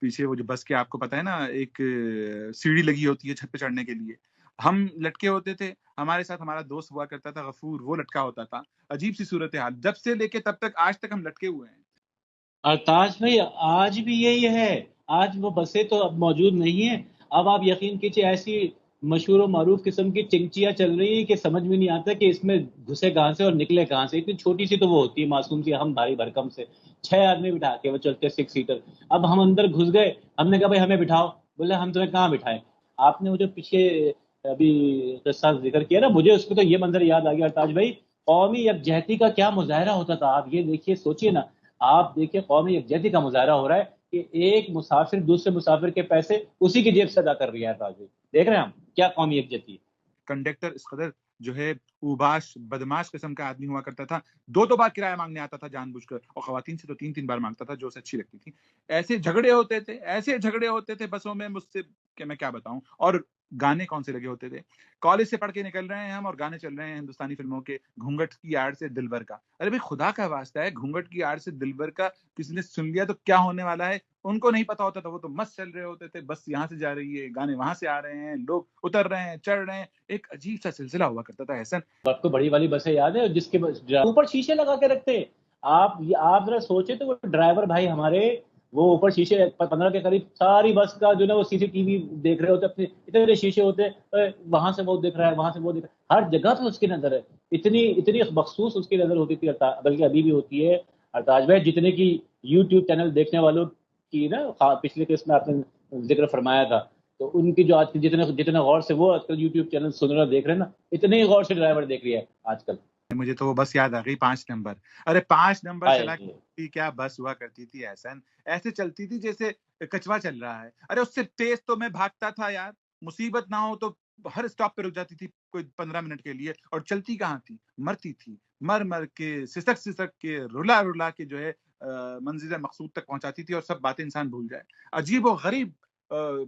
پیچھے وہ جو بس کے آپ کو پتا ہے نا ایک سیڑھی لگی ہوتی ہے چھت پہ چڑھنے کے لیے، ہم لٹکے ہوتے تھے، ہمارے ساتھ ہمارا دوست ہوا کرتا تھا غفور، وہ لٹکا ہوتا تھا. عجیب سی صورتحال، جب سے لے کے تب تک آج تک ہم لٹکے ہوئے ہیں. اور تاج بھائی آج بھی یہی ہے، آج وہ بسیں تو اب موجود نہیں ہیں. اب آپ یقین کیجیے ایسی مشہور و معروف قسم کی چنچیاں چل رہی ہیں کہ سمجھ میں نہیں آتا کہ اس میں گھسے کہاں سے اور نکلے کہاں سے. اتنی چھوٹی سی تو وہ ہوتی ہے معصوم سی، ہم بھاری بھرکم سے 6 آدمی بٹھا کے وہ چلتے 6 سیٹر. اب ہم اندر گھس گئے، ہم نے کہا بھائی ہمیں بٹھاؤ، بولے ہم تمہیں کہاں بٹھائیں. آپ نے وہ جو پیچھے ابھی قصہ ذکر کیا نا، مجھے اس میں تو یہ منظر یاد آ گیا تاج بھائی. قومی یکجہتی کا کیا مظاہرہ ہوتا تھا، آپ یہ دیکھیے سوچیے نا. آپ دیکھیں قومی یکجہتی کا مظاہرہ ہو رہا ہے کہ ایک مسافر دوسرے مسافر کے پیسے اسی کی جیب سے ادا کر رہا ہے. تاج بھائی دیکھ رہے ہیں ہم کیا قومی یکجہتی ہے. کنڈکٹر اس قدر جو ہے اوباش بدماش قسم کا آدمی ہوا کرتا تھا، 2 بار کرایہ مانگنے آتا تھا جان بوجھ کر، اور خواتین سے تو 3 بار مانگتا تھا جو اسے اچھی لگتی تھی. ایسے جھگڑے ہوتے تھے، ایسے جھگڑے ہوتے تھے بسوں میں مجھ سے کہ میں کیا بتاؤں. اور گانے کون سے لگے ہوتے تھے. کالج سے پڑھ کے نکل رہے ہیں ہم اور گانے چل رہے ہیں ہندوستانی فلموں کے، گھونگھٹ کی آڑ سے دلبر کا. ارے بھائی خدا کا واسطہ ہے، گھونگھٹ کی آڑ سے دلبر کا کسی نے سن لیا تو کیا ہونے والا ہے. ان کو نہیں پتا ہوتا تھا، وہ تو مست چل رہے ہوتے تھے، بس یہاں سے جا رہی ہے، گانے وہاں سے آ رہے ہیں، لوگ اتر رہے ہیں چڑھ رہے ہیں. ایک عجیب سا سلسلہ ہوا کرتا تھا احسن. آپ کو بڑی والی بسیں یاد ہے جس کے اوپر شیشے لگا کے رکھتے ہیں. آپ ذرا سوچے تو وہ ڈرائیور بھائی ہمارے وہ اوپر شیشے 15 کے قریب ساری بس کا جو نا وہ CCTV دیکھ رہے ہوتے، اپنے اتنے شیشے ہوتے، وہاں سے وہ دیکھ رہا ہے، وہاں سے وہ دیکھ رہا ہے، ہر جگہ پہ اس کی نظر ہے. اتنی مخصوص اس کی نظر ہوتی تھی، بلکہ ابھی بھی ہوتی ہے. ارتاج بھائی جتنے کی YouTube چینل دیکھنے والوں کی نا، پچھلے قسط میں آپ نے ذکر فرمایا تھا، تو ان کی جو آج جتنے غور سے وہ آج کل YouTube چینل سن رہے دیکھ رہے ہیں نا، اتنے ہی غور سے ڈرائیور دیکھ رہی ہے آج کل. مجھے تو وہ بس یاد آ گئی 5 نمبر. ارے 5 نمبر چلا ہائے کرتی کیا بس ہوا کرتی تھی احسن، ایسے چلتی تھی جیسے کچوا چل رہا ہے. ارے اس سے تیز تو میں بھاگتا تھا یار، مصیبت نہ ہو تو ہر اسٹاپ پہ رک جاتی تھی کوئی 15 منٹ کے لیے. اور چلتی کہاں تھی، مرتی تھی، مر کے سسک کے رلا کے جو ہے منزل مقصود تک پہنچاتی تھی، اور سب باتیں انسان بھول جائے. عجیب و غریب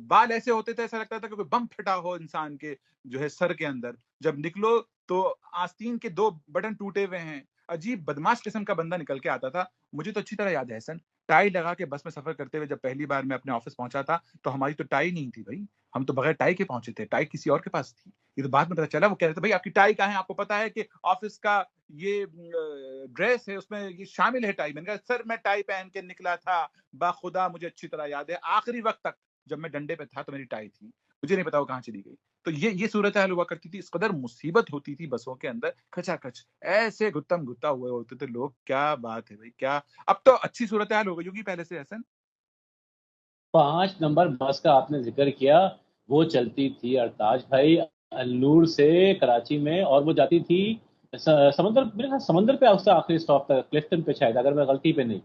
بال ایسے ہوتے تھے، ایسا لگتا تھا کہ کوئی بم پھٹا ہو انسان کے جو ہے سر کے اندر. جب نکلو تو آستین کے 2 بٹن ٹوٹے ہوئے ہیں. عجیب بدماش قسم کا بندہ نکل کے آتا تھا. مجھے تو اچھی طرح یاد ہے احسن، ٹائی لگا کے بس میں سفر کرتے ہوئے جب پہلی بار میں اپنے آفس پہنچا تھا تو ہماری تو ٹائی نہیں تھی بھائی، ہم تو بغیر ٹائی کے پہنچے تھے، ٹائی کسی اور کے پاس تھی. یہ تو بعد میں پتا چلا، وہ کہہ رہے تھے بھائی آپ کی ٹائی کہاں ہے، آپ کو پتا ہے کہ آفس کا یہ ڈریس ہے اس میں یہ شامل ہے ٹائی. میں نے کہا سر میں ٹائی پہن کے نکلا تھا، باخدا مجھے اچھی طرح یاد ہے، آخری وقت تک جب میں ڈنڈے پہ تھا تو میری ٹائی تھی، مجھے نہیں پتا وہ کہاں چلی گئی. تو یہ صورتحال ہوا کرتی تھی. اس قدر مصیبت ہوتی تھی بسوں کے اندر، کھچا کھچ ایسے گتم گتا ہوئے ہوتے تھے لوگ. کیا بات ہے بھائی کیا. اب تو اچھی صورتحال ہو گئی ہوگی پہلے سے احسن. 5 نمبر بس کا آپ نے ذکر کیا، وہ چلتی تھی ارتاج بھائی النور سے کراچی میں، اور وہ جاتی تھی سمندر، میرے خیال سمندر پہ اس کا آخری اسٹاپ تھا، کلفٹن پہ شاید، اگر میں غلطی پہ نہیں.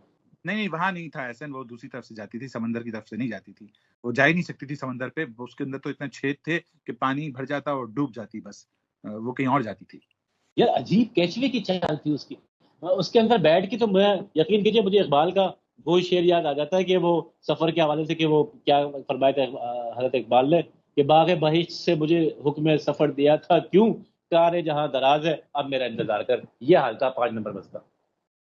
نہیں وہاں نہیں تھا احسن، وہ دوسری طرف سے جاتی تھی، سمندر کی طرف سے نہیں جاتی تھی. وہ جا ہی نہیں سکتی تھی سمندر پہ، اس کے اندر تو اتنا چھید تھے کہ پانی بھر جاتا اور ڈوب جاتی بس. وہ کہیں اور جاتی تھی. یار عجیب کیچوے کی چال تھی اس کی. اس کے اندر بیٹھ کے تو میں یقین کیجیے مجھے اقبال کا وہ شعر یاد آ جاتا ہے کہ وہ سفر کے حوالے سے، کہ وہ کیا فرمایا تھا حضرت اقبال نے کہ باغ بہشت سے مجھے حکم سفر دیا تھا کیوں، کار جہاں دراز ہے اب میرا انتظار کر. یہ حال تھا 5 نمبر بس کا.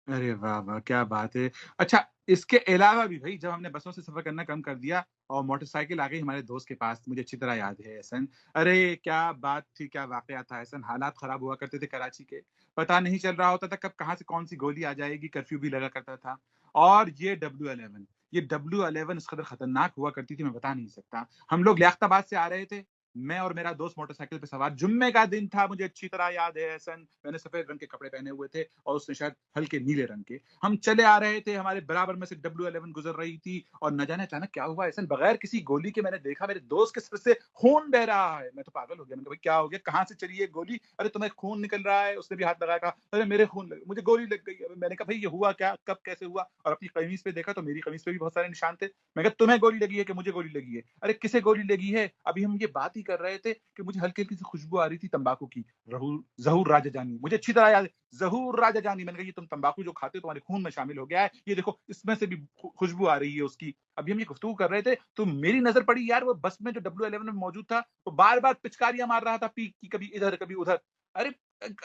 ارے واہ واہ کیا بات ہے. اچھا اس کے علاوہ بھی بھائی جب ہم نے بسوں سے سفر کرنا کم کر دیا اور موٹر سائیکل آ گئی ہمارے دوست کے پاس، مجھے اچھی طرح یاد ہے احسن. ارے کیا بات تھی، کیا واقعہ تھا احسن. حالات خراب ہوا کرتے تھے کراچی کے، پتہ نہیں چل رہا ہوتا تھا کب کہاں سے کون سی گولی آ جائے گی. کرفیو بھی لگا کرتا تھا. اور یہ W11 اس قدر خطرناک ہوا کرتی تھی میں بتا نہیں سکتا. ہم لوگ لیاقت آباد سے آ رہے تھے، میں اور میرا دوست موٹر سائیکل پہ سوار، جمعے کا دن تھا مجھے اچھی طرح یاد ہے احسن. میں نے سفید رنگ کے کپڑے پہنے ہوئے تھے اور اس نے شاید ہلکے نیلے رنگ کے. ہم چلے آ رہے تھے، ہمارے برابر میں سے W11 گزر رہی تھی، اور نہ جانے اچانک کیا ہوا احسن، بغیر کسی گولی کے میں نے دیکھا میرے دوست کے سر سے خون بہ رہا ہے. میں تو پاگل ہو گیا، میں نے کہا کیا ہو گیا، کہاں سے چلی ہے گولی. ارے تمہیں خون نکل رہا ہے. اس نے بھی ہاتھ لگایا، کہا ارے میرے خون لگ، مجھے گولی لگ گئی. میں نے کہا بھائی یہ ہوا کیا، کب کیسے ہوا. اور اپنی قمیص پہ دیکھا تو میری قمیص پہ بھی بہت سارے نشان تھے. میں کہا تمہیں گولی لگی ہے کہ مجھے گولی لگی ہے. ارے کسے گولی لگی ہے. ابھی ہم یہ بات ہی کر رہے تھے کہ مجھے ہلکی ہلکی سی خوشبو آ رہی تھی تمباکو کی. ظہور راجہ جانی، مجھے اچھی طرح یاد ہے، ظہور راجہ جانی. میں نے کہا یہ تم تمباکو جو کھاتے ہو تمہارے خون میں شامل ہو گیا ہے، یہ دیکھو اس میں سے بھی خوشبو آ رہی ہے اس کی. ابھی ہم یہ گفتگو کر رہے تھے تو میری نظر پڑی یار وہ بس میں جو W11 میں موجود تھا وہ بار بار پچکاریاں مار رہا تھا پیک کی، کبھی ادھر کبھی ادھر. ارے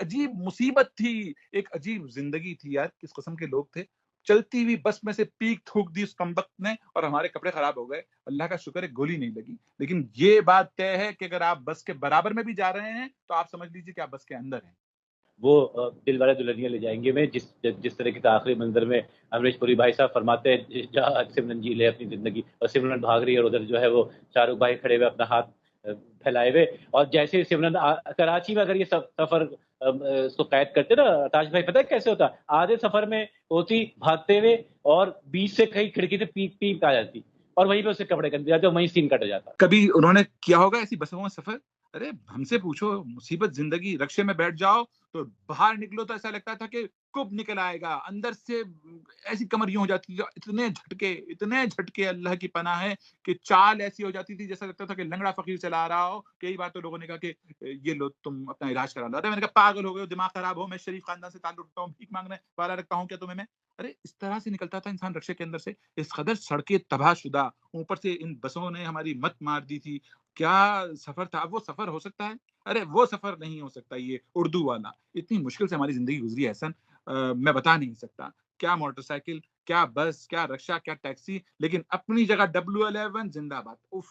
عجیب مصیبت تھی، ایک عجیب زندگی تھی یار. کس قسم کے لوگ تھے. چلتی ہوئی بس میں سے پیک تھوک دی اس کمبخت نے اور ہمارے کپڑے خراب ہو گئے. اللہ کا شکر ہے گولی نہیں لگی. لیکن یہ بات طے ہے کہ اگر آپ بس کے برابر میں بھی جا رہے ہیں تو آپ سمجھ لیجیے کہ آپ بس کے اندر ہیں. وہ دل والے دلہنیاں لے جائیں گے میں جس طرح کے آخری منظر میں امریش پوری بھائی صاحب فرماتے ہیں جہاں سمرن جی لے اپنی زندگی اور سمرن بھاگ رہی ہے اور ادھر جو ہے وہ شاہ رخ بھائی کھڑے ہوئے اپنا ہاتھ پھیلائے ہوئے. اور جیسے سمرن کراچی میں اگر یہ سفر اس کو قید کرتے نا تاج بھائی پتہ ہے کیسے ہوتا, آدھے سفر میں ہوتی بھاگتے ہوئے اور بیچ سے کہیں کھڑکی سے پیپ پیپ آ جاتی اور وہیں پہ اسے کپڑے کر دیا جاتے وہیں سین کٹ جاتا. کبھی انہوں نے کیا ہوگا ایسی بسوں میں سفر؟ ارے ہم سے پوچھو, مصیبت زندگی. رکشے میں بیٹھ جاؤ تو باہر نکلو تو ایسا لگتا تھا کہ کب نکل آئے گا اندر سے, ایسی کمر یوں ہو جاتی تھی. اتنے جھٹکے اللہ کی پناہ ہے کہ چال ایسی ہو جاتی تھی جیسا لگتا تھا کہ لنگڑا فقیر چلا رہا ہو. کئی بار تو لوگوں نے کہا کہ یہ لو تم اپنا علاج کرا لو. ارے میں نے کہا پاگل ہو گئے ہو, دماغ خراب ہو, میں شریف خاندان سے تعلق رکھتا ہوں, بھیک مانگنے والا رکھتا ہوں کیا تمہیں میں؟ ارے اس طرح سے نکلتا تھا انسان رکشے کے اندر سے. اس قدر سڑکیں تباہ شدہ, اوپر سے ان بسوں نے ہماری مت مار دی تھی. کیا سفر تھا وہ؟ سفر ہو سکتا ہے؟ ارے وہ سفر نہیں ہو سکتا. یہ اردو والا اتنی مشکل سے ہماری زندگی گزری ہے احسن, میں بتا نہیں سکتا. کیا موٹر سائیکل, کیا بس, کیا رکشہ, کیا ٹیکسی, لیکن اپنی جگہ W11 زندہ باد.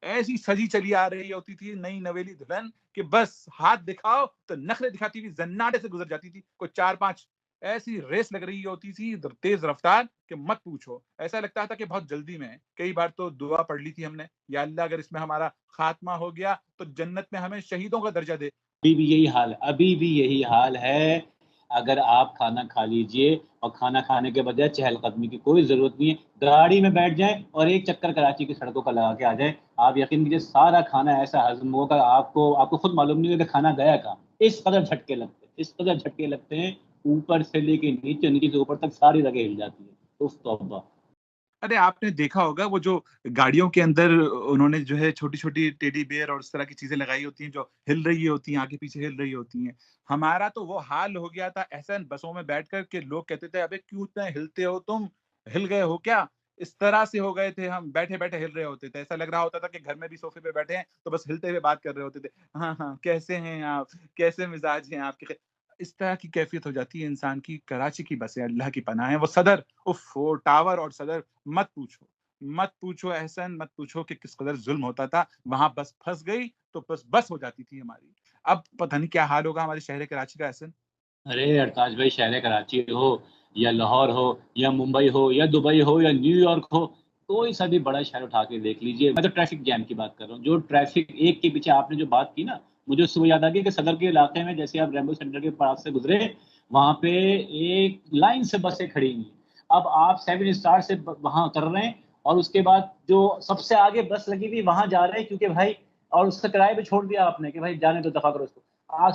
ایسی سجی چلی آ رہی ہوتی تھی نئی نویلی دلہن کہ بس ہاتھ دکھاؤ تو نخرے دکھاتی ہوئی زناڈے سے گزر جاتی تھی. کوئی 4-5 ایسی ریس لگ رہی ہوتی تھی تیز رفتار کہ مت پوچھو. ایسا لگتا تھا کہ بہت جلدی میں. کئی بار تو دعا پڑھ لی تھی ہم نے, یا اللہ اگر اس میں ہمارا خاتمہ ہو گیا تو جنت میں ہمیں شہیدوں کا درجہ دے. ابھی بھی یہی حال ہے. اگر آپ کھانا کھا لیجئے اور کھانا کھانے کے بجائے چہل قدمی کی کوئی ضرورت نہیں ہے, گاڑی میں بیٹھ جائیں اور ایک چکر کراچی کی سڑکوں کا لگا کے آ جائیں, آپ یقین کیجیے سارا کھانا ایسا ہضم ہوگا آپ کو خود معلوم نہیں ہوگا کہ کھانا گیا کہاں. اس قدر جھٹکے لگتے ہیں اوپر سے لے کے نیچے سے اوپر تک ساری جگہ ہل جاتی ہے. توبہ. ارے آپ نے دیکھا ہوگا وہ جو گاڑیوں کے اندر انہوں نے جو ہے چھوٹی چھوٹی ٹیڈی بیئر اور اس طرح کی چیزیں لگائی ہوتی ہیں جو ہل رہی ہوتی ہیں, آگے پیچھے ہل رہی ہوتی ہیں. ہمارا تو وہ حال ہو گیا تھا احسن بسوں میں بیٹھ کر کہ لوگ کہتے تھے ابے کیوں اتنا ہلتے ہو تم, ہل گئے ہو کیا؟ اس طرح سے ہو گئے تھے ہم, بیٹھے بیٹھے ہل رہے ہوتے تھے. ایسا لگ رہا ہوتا تھا کہ گھر میں بھی صوفے پہ بیٹھے ہیں تو بس ہلتے ہوئے بات کر رہے ہوتے تھے. ہاں کیسے ہیں آپ, کیسے مزاج ہیں آپ کے؟ اس طرح کی کیفیت ہو جاتی ہے انسان کی. کراچی کی بسیں اللہ کی پناہ ہے. وہ صدر, ٹاور اور صدر مت پوچھو احسن, مت پوچھو کہ کس قدر ظلم ہوتا تھا. وہاں بس پھنس گئی تو بس ہو جاتی تھی ہماری. اب پتہ نہیں کیا حال ہوگا ہمارے شہر کراچی کا احسن. ارے ارتاج بھائی, شہر کراچی ہو یا لاہور ہو یا ممبئی ہو یا دبئی ہو یا نیو یارک ہو, کوئی سا بھی بڑا شہر اٹھا کے دیکھ لیجئے. میں تو ٹریفک جیم کی بات کر رہا ہوں. جو ٹریفک ایک کے پیچھے آپ نے جو بات کی نا, مجھے اس سے وہ یاد آ گئی کہ صدر کے علاقے میں جیسے آپ ریمبو سینٹر کے پاس سے گزرے, وہاں پہ ایک لائن سے بسیں کھڑی ہوئی. اب آپ 7 اسٹار سے وہاں اتر رہے ہیں اور اس کے بعد جو سب سے آگے بس لگی ہوئی وہاں جا رہے ہیں کیونکہ بھائی, اور اس سے کرائے پہ چھوڑ دیا آپ نے کہ بھائی جانے تو دفعہ کرو اس کو.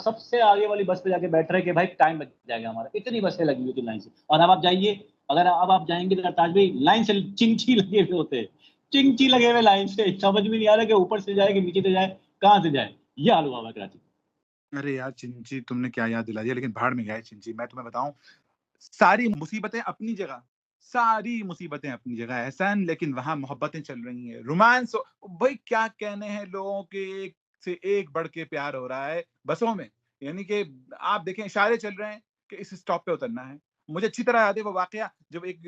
سب سے آگے والی بس پہ جا کے بیٹھ رہے کہ بھائی ٹائم بچ جائے گا ہمارا. اتنی بسیں لگی ہوئی تھی لائن سے. اور اب آپ جائیے, اگر اب آپ جائیں گے تو تاج بھائی لائن سے چنچی لگے ہوئے ہوتے ہیں, چنچی لگے ہوئے لائن سے. سمجھ میں نہیں آ رہا کہ اوپر سے جائے کہ نیچے سے جائے, کہاں سے جائے. یہ حال ہوا کراچی. ارے یار چنچی تم نے کیا یاد دلا دیا, لیکن بھاڑ میں گیا ہے چنچی. میں تمہیں بتاؤں, ساری مصیبتیں اپنی جگہ احسان, لیکن وہاں محبتیں چل رہی ہیں, رومانس. بھائی کیا کہنے ہیں لوگوں کے, ایک سے ایک بڑھ کے پیار ہو رہا ہے بسوں میں. یعنی کہ آپ دیکھیں اشارے چل رہے ہیں کہ اس اسٹاپ پہ اترنا ہے. مجھے اچھی طرح یاد ہے وہ واقعہ جب ایک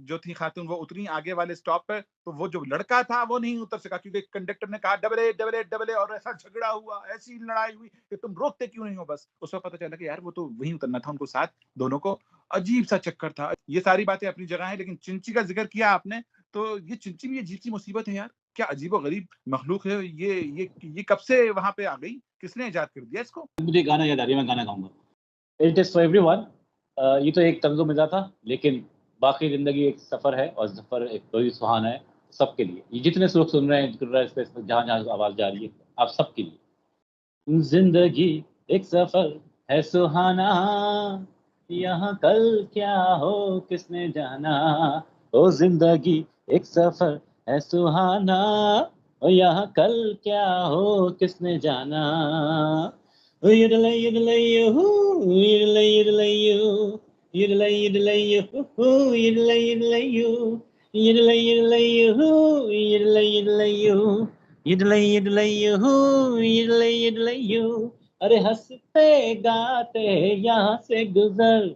جو تھی خاتون وہ اتری آگے والے اسٹاپ پہ, تو وہ جو لڑکا تھا وہ نہیں اتر سکا کیونکہ کنڈکٹر نے کہا ڈبل اے, اور ایسا جھگڑا ہوا, ایسی لڑائی ہوئی کہ تم روکتے کیوں نہیں ہو بس. اس وقت پتہ چلا کہ یار وہ تو وہیں اترنا تھا ان کو ساتھ, دونوں کو. عجیب سا چکر تھا. یہ ساری باتیں اپنی جگہ ہیں, لیکن چنچی کا ذکر کیا آپ نے تو یہ چنچی بھی عجیب سی مصیبت ہے یار. کیا عجیب و غریب مخلوق ہے یہ کب سے وہاں پہ آ گئی, کس نے ایجاد کر دیا اس کو؟ مجھے گانا یاد آ رہی ہے, میں گانا گاؤں گا. It is for everyone. یہ تو ایک طنز و مزاح تھا, لیکن باقی زندگی ایک سفر ہے اور سفر ایک بڑی سہانا ہے سب کے لیے. یہ جتنے لوگ سن رہے ہیں جہاں جہاں آواز جا رہی ہے, آپ سب کے لیے. زندگی ایک سفر ہے سہانا, یہاں کل کیا ہو کس نے جانا. او زندگی ایک سفر ہے سہانا, یہاں کل کیا ہو کس نے جانا. ارے ہنستے گاتے یہاں سے گزر,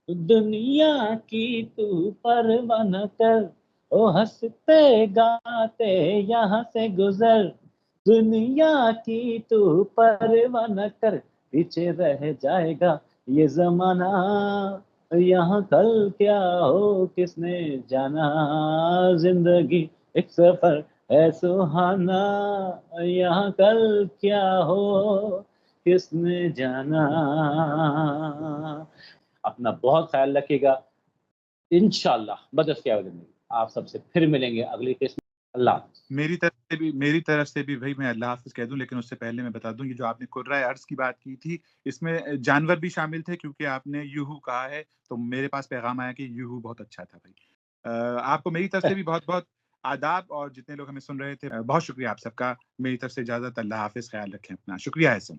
دنیا کی تو پرواہ نہ کر، او ہنستے گاتے یہاں سے گزر، دنیا کی تو پرواہ نہ کر، پیچھے رہ جائے گا یہ زمانہ، یہاں کل کیا ہو کس نے جانا، زندگی ایک سفر ہے سہانا، یہاں کل کیا ہو کس نے جانا۔ اپنا بہت خیال رکھیے گا، انشاءاللہ بدستیاب زندگی آپ سب سے پھر ملیں گے اگلی قسم۔ اللہ حافظ۔ میری طرف سے بھی بھائی میں اللہ حافظ کہہ دوں، لیکن اس سے پہلے میں بتا دوں یہ جو آپ نے قرۂ ارض کی بات کی تھی اس میں جانور بھی شامل تھے، کیونکہ آپ نے یوہو کہا ہے تو میرے پاس پیغام آیا کہ یوہو بہت اچھا تھا بھائی۔ آپ کو میری طرف سے بھی بہت بہت آداب، اور جتنے لوگ ہمیں سن رہے تھے بہت شکریہ آپ سب کا۔ میری طرف سے اجازت، اللہ حافظ، خیال رکھیں اپنا، شکریہ احسن۔